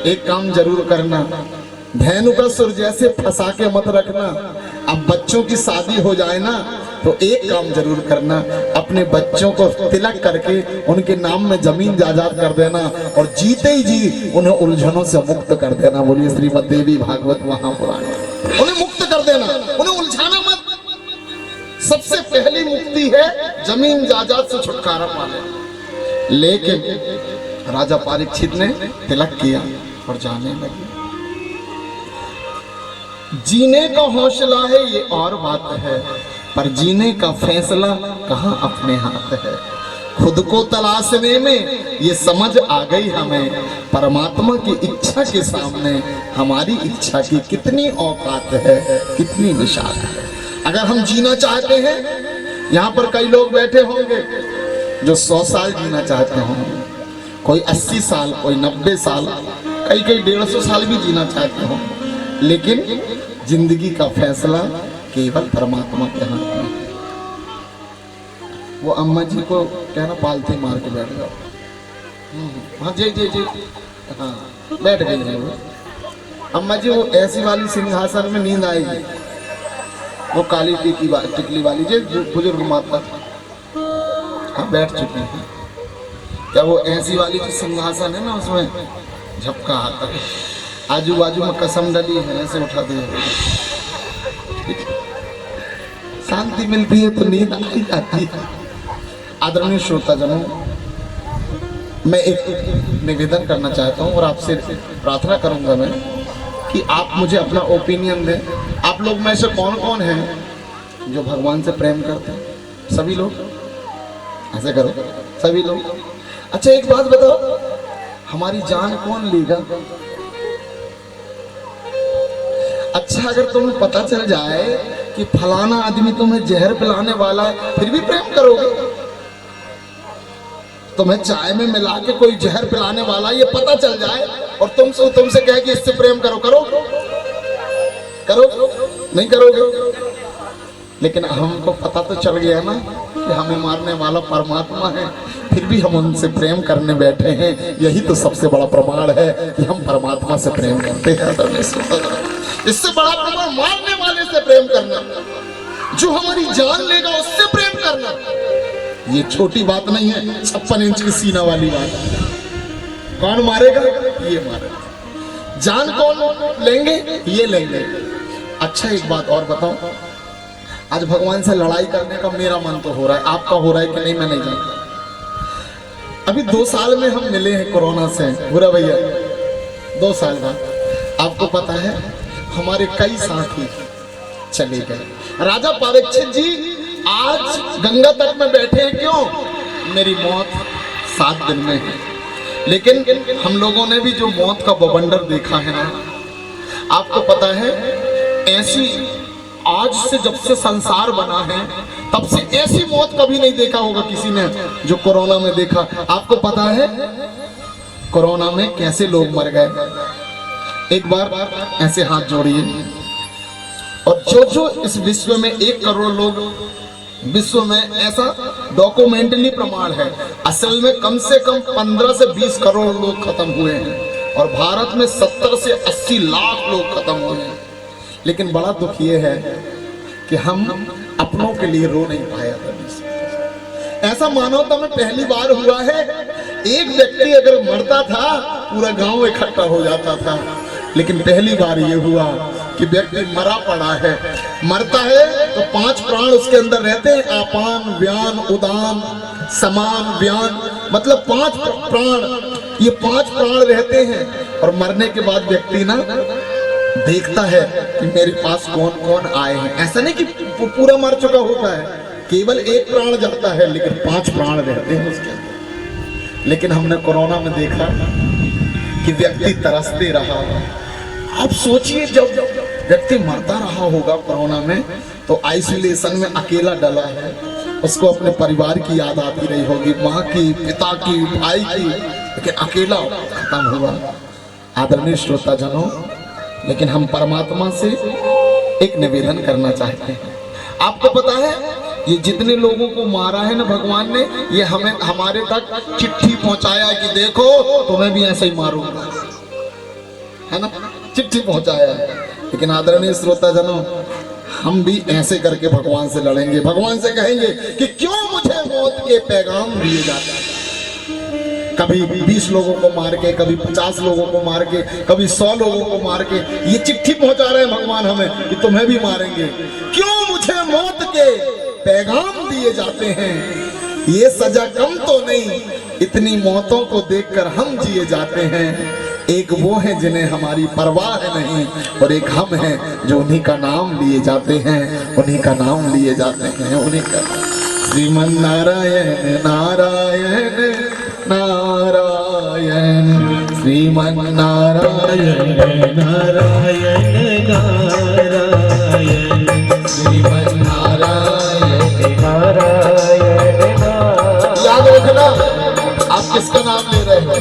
एक काम जरूर करना, धेनु का सुर जैसे फंसा के मत रखना। अब बच्चों की शादी हो जाए ना, तो एक काम जरूर करना, अपने बच्चों को तिलक करके उनके नाम में जमीन जायदाद कर देना और जीते ही जी उन्हें उलझनों से मुक्त कर देना। बोलिए श्रीमद् देवी भागवत महापुराण। उन्हें मुक्त कर देना, उन्हें उलझाना मत। सबसे पहली मुक्ति है जमीन जायदाद से छुटकारा पाने। लेकिन राजा परीक्षित ने तिलक किया और जाने लगे। जीने का हौसला है ये और बात है, पर जीने का फैसला कहाँ अपने हाथ है। खुद को तलाशने में ये समझ आ गई हमें, परमात्मा की इच्छा के सामने हमारी इच्छा की कितनी औकात है, कितनी विशाल है। अगर हम जीना चाहते हैं, यहाँ पर कई लोग बैठे होंगे जो 100 साल जीना चाहते होंगे, कोई 80 साल, कोई 90 साल, कई 150 साल भी जीना चाहते हो, लेकिन जिंदगी का फैसला केवल परमात्मा के हाथ में है। वो अम्मा जी को कहना पालथी मार के बैठ जाओ। हाँ जी जी जी, हाँ बैठ गई है वो अम्मा जी। वो ऐसी वाली सिंहासन में नींद आएगी, वो काली टिकली वाली जो बुजुर्ग माता, हाँ बैठ चुकी है। क्या वो ऐसी वाली जो सिंहासन है ना, उसमें झपका आता है, आजू बाजू में कसम डली है, ऐसे उठा दे, शांति मिलती है तो नींद आई जाती है। आदरणीय श्रोताजनों, मैं एक निवेदन करना चाहता हूँ और आपसे प्रार्थना करूंगा मैं कि आप मुझे अपना ओपिनियन दें। आप लोग में से कौन कौन हैं जो भगवान से प्रेम करते हैं? सभी लोग ऐसे करो, सभी लोग। अच्छा एक बात बताओ, हमारी जान कौन लेगा? अच्छा अगर तुम्हें पता चल जाए कि फलाना आदमी तुम्हें जहर पिलाने वाला है, फिर भी प्रेम करोगे? तुम्हें चाय में मिला के कोई जहर पिलाने वाला ये पता चल जाए और तुमसे कहे कि इससे प्रेम करो, करोगे? नहीं करोगे। लेकिन हमको पता तो चल गया ना कि हमें मारने वाला परमात्मा है, फिर भी हम उनसे प्रेम करने बैठे हैं। यही तो सबसे बड़ा प्रमाण है कि हम परमात्मा से प्रेम करते हैं। इससे बड़ा प्रमाण मारने वाले से प्रेम करना, जो हमारी जान लेगा उससे प्रेम करना, ये छोटी बात नहीं है। 56 इंच की सीना वाली बात। कौन मारेगा? ये मारेगा। जान कौन लेंगे? ये लेंगे। अच्छा एक बात और बताओ, आज भगवान से लड़ाई करने का मेरा मन तो हो रहा है, आपका हो रहा है कि नहीं मैं नहीं जानता। अभी 2 साल में हम मिले हैं कोरोना से, बुरा भैया 2 साल बाद आपको पता है हमारे कई साथी चले गए। राजा परीक्षित जी आज गंगा तट में बैठे हैं, क्यों? मेरी मौत 7 दिन में है। लेकिन हम लोगों ने भी जो मौत का बवंडर देखा है ना, आपको पता है ऐसी आज से जब से संसार बना है तब से ऐसी मौत कभी नहीं देखा होगा किसी ने जो कोरोना में देखा। आपको पता है कोरोना में कैसे लोग मर गए? एक बार ऐसे हाथ जोड़िए, और जो इस विश्व में 1 करोड़ लोग विश्व में, ऐसा डॉक्यूमेंटली प्रमाण है, असल में कम से कम 15 से 20 करोड़ लोग खत्म हुए हैं और भारत में 70 से 80 लाख लोग खत्म हुए हैं। लेकिन बड़ा दुख ये है कि हम अपनों के लिए रो नहीं पाया। ऐसा मानवता में पहली बार हुआ है, एक व्यक्ति अगर मरता था पूरा गांव इकट्ठा हो जाता था, लेकिन पहली बार ये हुआ कि व्यक्ति मरा पड़ा है, मरता है तो 5 प्राण उसके अंदर रहते हैं, अपान व्यान उदान समान व्यान, मतलब 5 प्राण, ये 5 प्राण रहते हैं। और मरने के बाद व्यक्ति ना देखता है कि मेरे पास कौन कौन आए हैं। ऐसा नहीं कि पूरा मर चुका होता है, केवल 1 प्राण जाता है लेकिन 5 प्राण रहते हैं उसके अंदर। लेकिन हमने कोरोना में देखा कि व्यक्ति तरसते रहा। आप सोचिए जब व्यक्ति मरता रहा होगा कोरोना में, तो आइसोलेशन में अकेला डला है, उसको अपने परिवार की याद आती रही होगी, माँ की, पिता की, भाई की, लेकिन अकेला खत्म हुआ। आदरणीय श्रोता जनों, लेकिन हम परमात्मा से एक निवेदन करना चाहते हैं। आपको पता है ये जितने लोगों को मारा है ना भगवान ने, ये हमें हमारे तक चिट्ठी पहुंचाया कि देखो तुम्हें भी ऐसे ही मारूंगा, है ना, चिट्ठी पहुंचाया है। लेकिन आदरणीय श्रोता जनों, हम भी ऐसे करके भगवान से लड़ेंगे, भगवान से कहेंगे कि क्यों मुझे मौत के पैगाम दिए जाते हैं। कभी 20 लोगों को मार के, कभी 50 लोगों को मार के, कभी 100 लोगों को मार के ये चिट्ठी पहुंचा रहे हैं भगवान हमें कि तुम्हें भी मारेंगे। क्यों मुझे मौत के पैगाम दिए जाते हैं? ये सजा कम तो नहीं, इतनी मौतों को देखकर हम जिए जाते हैं। एक वो है जिन्हें हमारी परवाह नहीं, और एक हम हैं जो उन्हीं का नाम लिए जाते हैं, उन्हीं का नाम लिए जाते हैं, उन्हीं का। श्रीमन नारायण नारायण नारायण, श्रीमन नारायण नारायण नारायण, श्रीमन नारायण नारायण याद रखना, आप किसका नाम ले रहे हो?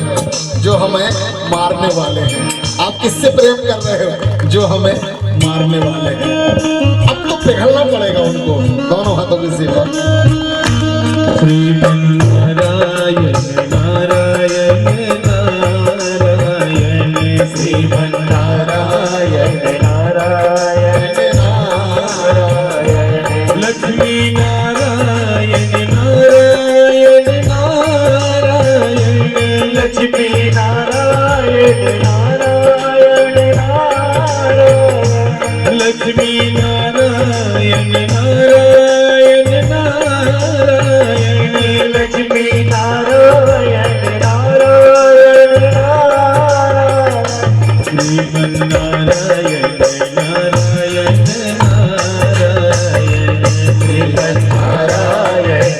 जो हमें मारने वाले हैं। आप किससे प्रेम कर रहे हो? जो हमें मारने वाले हैं। अब तो पिघलना पड़ेगा उनको, दोनों हाथों की सेवा। श्रीमन नारायण नारायण नारायण, श्रीमन नारायण नारायण नारायण, लक्ष्मी नारायण नारायण नारायण, लक्ष्मी नारायण नारायण नारायण, लक्ष्मी नारायण नारायण नारायण, लक्ष्मी नारायण नारायण नारायण, श्रीमन नारायण नारायण नारायण, श्रीमन नारायण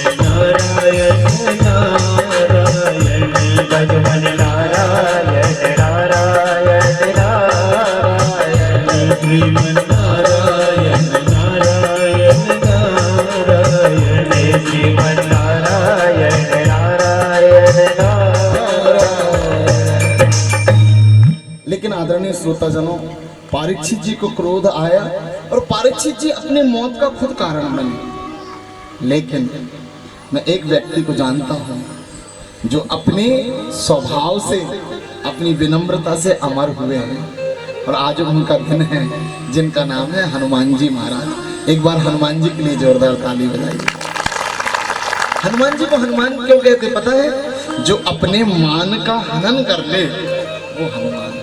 नारायण नारायण, भगवान नारायण नारायण नारायण, भगवान नारायण नारायण नारायण, श्रीमन नारायण नारायण नारायण, श्रीमन नारायण नारायण नारायण। लेकिन आदरणीय श्रोताजनों, परीक्षित जी को क्रोध आया और परीक्षित जी अपने मौत का खुद कारण बने। लेकिन मैं एक व्यक्ति को जानता हूं जो अपने स्वभाव से, अपनी विनम्रता से अमर हुए हैं, और आज उनका दिन है, जिनका नाम है हनुमान जी महाराज। एक बार हनुमान जी के लिए जोरदार ताली बजाइए। हनुमान जी को हनुमान क्यों कहते पता है? जो अपने मान का हनन कर ले वो हनुमान है।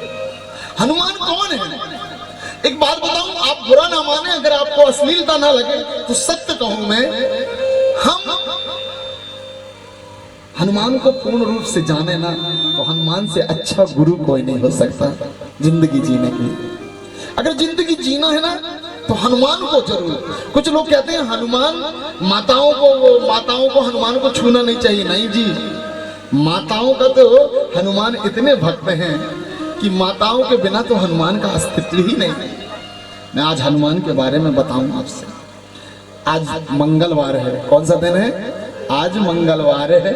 हनुमान कौन है? एक बात बताऊं, आप बुरा ना माने, अगर आपको अश्लीलता ना लगे तो सत्य कहूं मैं, हम हनुमान को पूर्ण रूप से जाने ना, तो हनुमान से अच्छा गुरु कोई नहीं हो सकता जिंदगी जीने के लिए। अगर जिंदगी जीना है ना तो हनुमान को जरूर। कुछ लोग कहते हैं हनुमान माताओं को हनुमान को छूना नहीं चाहिए। नहीं जी, माताओं का तो हनुमान इतने भक्त हैं कि माताओं के बिना तो हनुमान का अस्तित्व ही नहीं है। मैं आज हनुमान के बारे में बताऊं आपसे। आज मंगलवार है। कौन सा दिन है? आज मंगलवार है,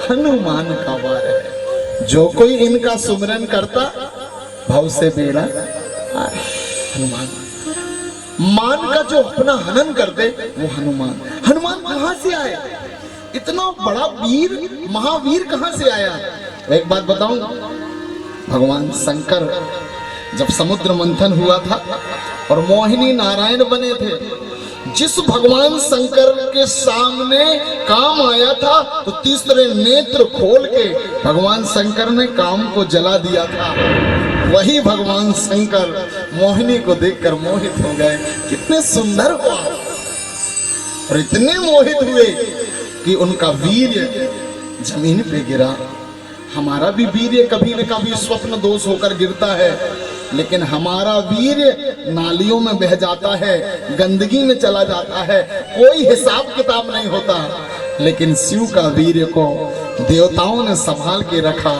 हनुमान का वार है। जो कोई इनका सुमिरन करता भव से बेड़ा आए। हनुमान मान का जो अपना हनन कर दे वो हनुमान। हनुमान कहां से आए? इतना बड़ा वीर, महावीर कहां से आया? एक बात बताऊं, भगवान शंकर जब समुद्र मंथन हुआ था और मोहिनी नारायण बने थे, जिस भगवान शंकर के सामने काम आया था तो तीसरे नेत्र खोल के भगवान शंकर ने काम को जला दिया था। वही भगवान शंकर मोहिनी को देखकर मोहित हो गए। कितने सुंदर हुआ और इतने मोहित हुए कि उनका वीर्य जमीन पे गिरा। हमारा भी वीर्य कभी न कभी स्वप्न दोष होकर गिरता है, लेकिन हमारा वीर्य नालियों में बह जाता है, गंदगी में चला जाता है, कोई हिसाब किताब नहीं होता। लेकिन शिव का वीर्य को देवताओं ने संभाल के रखा,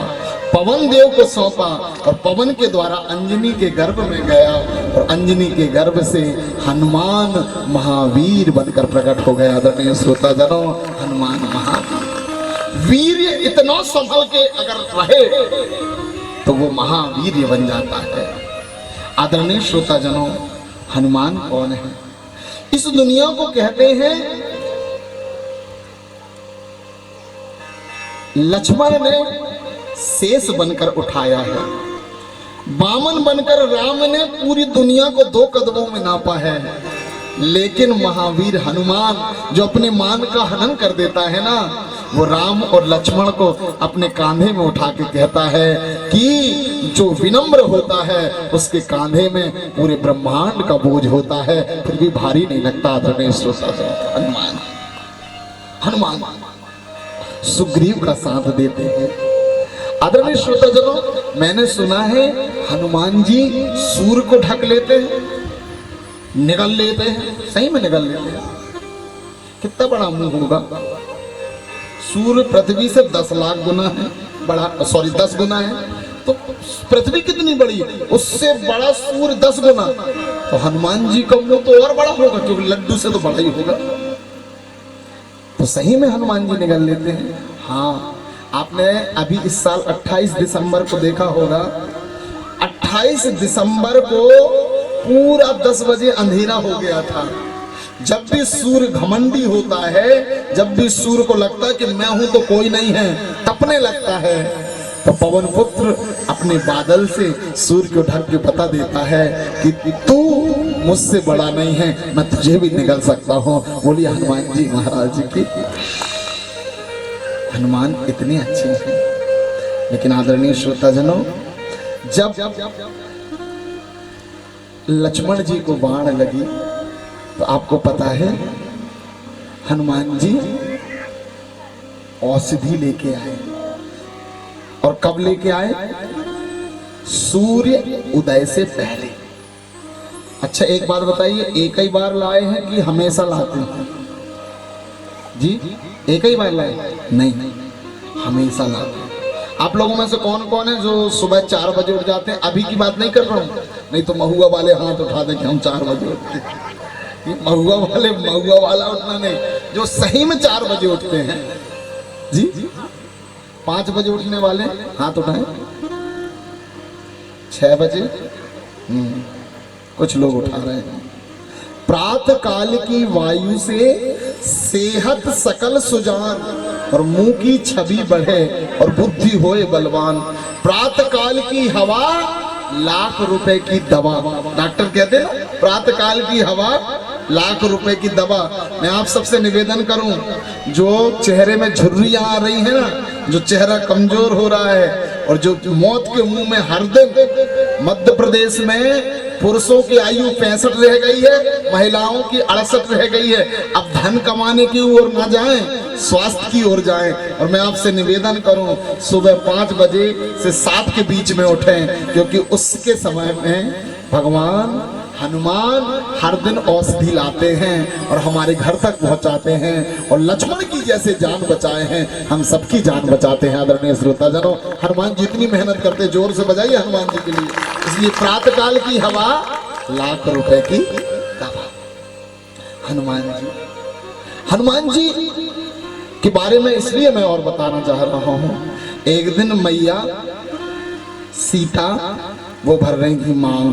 पवन देव को सौंपा और पवन के द्वारा अंजनी के गर्भ में गया और अंजनी के गर्भ से हनुमान महावीर बनकर प्रकट हो गया। आदरणीय श्रोता जनों, हनुमान महावीर वीर्य इतना संभल के अगर रहे तो वो महावीर बन जाता है। आदरणीय श्रोता जनों, हनुमान कौन है? इस दुनिया को कहते हैं लक्ष्मण ने शेष बनकर उठाया है, वामन बनकर राम ने पूरी दुनिया को 2 कदमों में नापा है। लेकिन महावीर हनुमान जो अपने मान का हनन कर देता है ना, वो राम और लक्ष्मण को अपने कांधे में उठा के कहता है कि जो विनम्र होता है उसके कांधे में पूरे ब्रह्मांड का बोझ होता है, फिर भी भारी नहीं लगता। आदरणीय श्रोता, हनुमान हनुमान सुग्रीव का साथ देते हैं। आदरणीय श्रोता जनों, मैंने सुना है हनुमान जी सूर्य को ढक लेते हैं, निगल लेते हैं। सही में निगल लेते हैं। कितना बड़ा मुंह होगा? सूर्य पृथ्वी से 10 लाख गुना है बड़ा, 10 गुना है। तो पृथ्वी कितनी बड़ी है? उससे बड़ा सूर्य 10 गुना। तो हनुमान जी का मुंह तो और बड़ा होगा, क्योंकि लड्डू से तो बड़ा ही होगा। तो सही में हनुमान जी निगल लेते हैं। हाँ, आपने अभी इस साल 28 दिसंबर को देखा होगा। 28 दिसंबर को पूरा 10 बजे अंधेरा हो गया था। जब भी सूर्य घमंडी होता है, जब भी सूर्य को लगता है कि मैं हूं तो कोई नहीं है, तपने लगता है, तो पवन पुत्र अपने बादल से सूर्य को ढक के बता देता है कि तू मुझसे बड़ा नहीं है, मैं तुझे भी निगल सकता हूं। बोलिए हनुमान जी महाराज की। हनुमान इतने अच्छे हैं। लेकिन आदरणीय श्रोताजनों, जब लक्ष्मण जी को बाण लगी तो आपको पता है हनुमान जी औषधि लेके आए। और कब लेके आए? सूर्य उदय से पहले। अच्छा, एक बात बताइए, एक ही बार लाए हैं कि हमेशा लाते हैं? जी, एक ही बार लाए? नहीं, हमेशा लाते हैं। आप लोगों में से कौन कौन है जो सुबह 4 बजे उठ जाते हैं? अभी की बात नहीं कर रहा हूं, नहीं तो महुआ वाले हाथ उठा दें कि हम 4 बजे उठते हैं। महुआ वाला उठना नहीं, जो सही में 4 बजे उठते हैं। जी, 5 बजे उठने वाले हाथ उठाएं। 6 बजे कुछ लोग उठा रहे हैं। प्रातः काल की वायु से सेहत सकल सुजान और मुंह की छवि बढ़े और बुद्धि होए बलवान। प्रातः काल की हवा लाख रुपए की दवा। डॉक्टर कहते हैं ना, प्रातः काल की हवा लाख रुपए की दवा। मैं आप सबसे निवेदन करूं, जो चेहरे में झुर्रियां आ रही है ना, जो चेहरा कमजोर हो रहा है और जो मौत के मुंह में हर दिन, मध्य प्रदेश में पुरुषों की आयु 65 रह गई है, महिलाओं की 68 रह गई है। अब धन कमाने की ओर ना जाएं, स्वास्थ्य की ओर जाएं। और मैं आपसे निवेदन करूं, सुबह 5 बजे से 7 के बीच में उठें, क्योंकि उसके समय में भगवान हनुमान हर दिन औषधि लाते हैं और हमारे घर तक पहुंचाते हैं। और लक्ष्मण की जैसे जान बचाए हैं, हम सबकी जान बचाते हैं। आदरणीय श्रोताजनों, हनुमान जितनी मेहनत करते, जोर से बजाइए हनुमान जी के लिए। इसलिए प्रातः काल की हवा लाख रुपए की दवा। हनुमान जी के बारे में इसलिए मैं और बताना चाह रहा हूं। एक दिन मैया सीता वो भर रही थी मांग,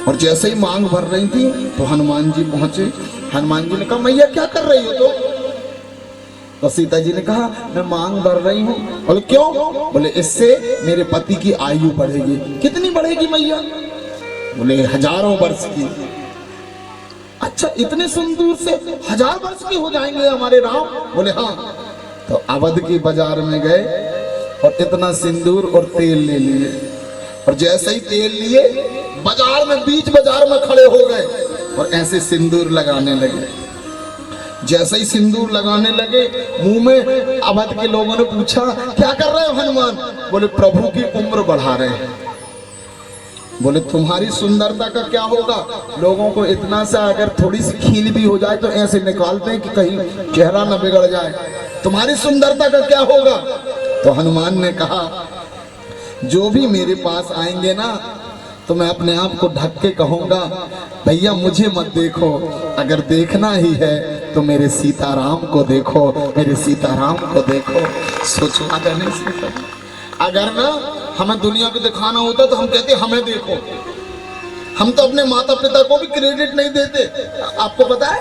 और जैसे ही मांग भर रही थी तो हनुमान जी पहुंचे। हनुमान जी ने कहा, मैया क्या कर रही हो? तो सीता जी ने कहा, मैं मांग भर रही हूँ। बोले क्यों? बोले इससे मेरे पति की आयु बढ़ेगी। कितनी बढ़ेगी मैया? बोले 1000 वर्ष की। अच्छा इतने सिंदूर से 1000 वर्ष के हो जाएंगे हमारे राम? बोले हाँ। तो अवध की बाजार में गए और इतना सिंदूर और तेल ले लिए, और जैसे ही तेल लिए बाजार में, बीच बाजार में खड़े हो गए और ऐसे सिंदूर लगाने लगे। जैसे ही सिंदूर लगाने लगे मुंह में, अवध के लोगों ने पूछा क्या कर रहे हो हनुमान? बोले प्रभु की उम्र बढ़ा रहे हैं। बोले तुम्हारी सुंदरता का क्या होगा? लोगों को इतना सा अगर थोड़ी सी खील भी हो जाए तो ऐसे निकालते हैं कि कहीं चेहरा न बिगड़ जाए, तुम्हारी सुंदरता का क्या होगा? तो हनुमान ने कहा जो भी मेरे पास आएंगे ना तो मैं अपने आप को ढक के कहूंगा भैया मुझे मत देखो, अगर देखना ही है तो मेरे सीताराम को देखो, मेरे सीताराम को देखो। सोचो अगर ना हमें दुनिया को दिखाना होता तो हम कहते हमें देखो। हम तो अपने माता पिता को भी क्रेडिट नहीं देते। आपको पता है,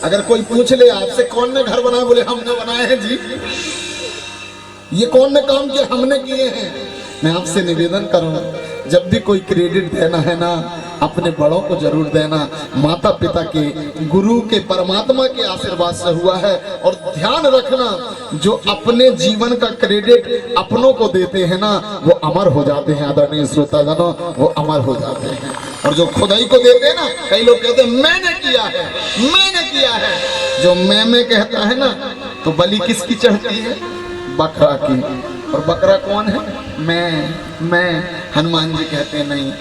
अगर कोई पूछ ले आपसे कौन ने घर बनाया, बोले हमने बनाए हैं जी। ये कौन ने काम किया? हमने किए हैं। मैं आपसे निवेदन करूं, जब भी कोई क्रेडिट देना है ना, अपने बड़ों को जरूर देना। माता पिता के, गुरु के, परमात्मा के आशीर्वाद से हुआ है। और ध्यान रखना, जो अपने जीवन का क्रेडिट अपनों को देते हैं ना, वो अमर हो जाते हैं। आदरणीय श्रोतागणों, वो अमर हो जाते हैं। और जो खुदाई को देते हैं ना, कई लोग कहते हैं मैंने किया है, मैंने किया है। जो मैं कहता है ना, तो बलि किसकी चढ़ती है? बकरा की। और बकरा कौन है? मैं। हनुमान जी कहते हैं नहीं,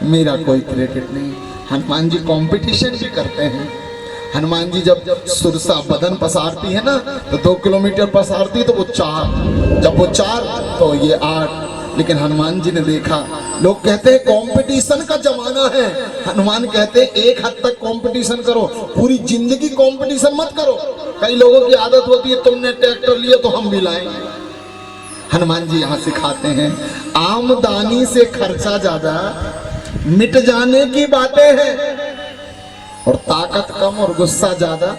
मेरा कोई क्रेडिट नहीं। हनुमान जी कंपटीशन भी करते हैं। हनुमान जी जब सुरसा बदन पसारती है ना, तो 2 किलोमीटर पसारती तो वो 4, जब वो 4 तो ये 8। लेकिन हनुमान जी ने देखा, लोग कहते हैं कंपटीशन का जमाना है। हनुमान कहते हैं एक हद तक कंपटीशन करो, पूरी जिंदगी कंपटीशन मत करो। कई लोगों की आदत होती है तुमने ट्रैक्टर लिया तो हम भी लाएंगे। हनुमान जी यहाँ सिखाते हैं आमदनी से खर्चा ज्यादा, मिट जाने की बातें हैं, और ताकत कम और गुस्सा ज्यादा,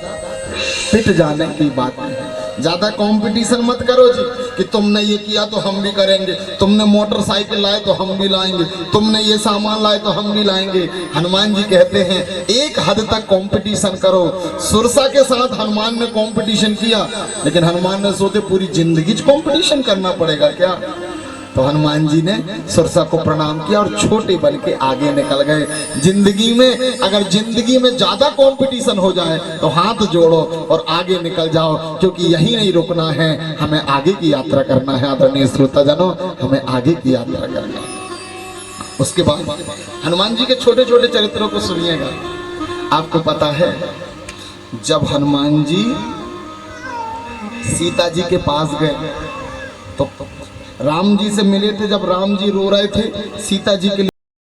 पिट जाने की बातें हैं। ज्यादा कंपटीशन मत करो जी कि तुमने ये किया तो हम भी करेंगे, तुमने मोटरसाइकिल लाए तो हम भी लाएंगे, तुमने ये सामान लाए तो हम भी लाएंगे। हनुमान जी कहते हैं एक हद तक कंपटीशन करो। सुरसा के साथ हनुमान ने कंपटीशन किया, लेकिन हनुमान ने सोचे पूरी जिंदगी कंपटीशन करना पड़ेगा क्या? तो हनुमान जी ने सुरसा को प्रणाम किया और छोटे बन के आगे निकल गए। जिंदगी में अगर जिंदगी में ज्यादा कंपटीशन हो जाए तो हाथ जोड़ो और आगे निकल जाओ, क्योंकि यही नहीं रुकना है, हमें आगे की यात्रा करना है। आदरणीय श्रोताजनों, हमें आगे की यात्रा करना है। उसके बाद हनुमान जी के छोटे छोटे चरित्रों को सुनिएगा। आपको पता है, जब हनुमान जी सीता जी के पास गए तो राम जी से मिले थे। जब राम जी रो रहे थे सीता जी के लिए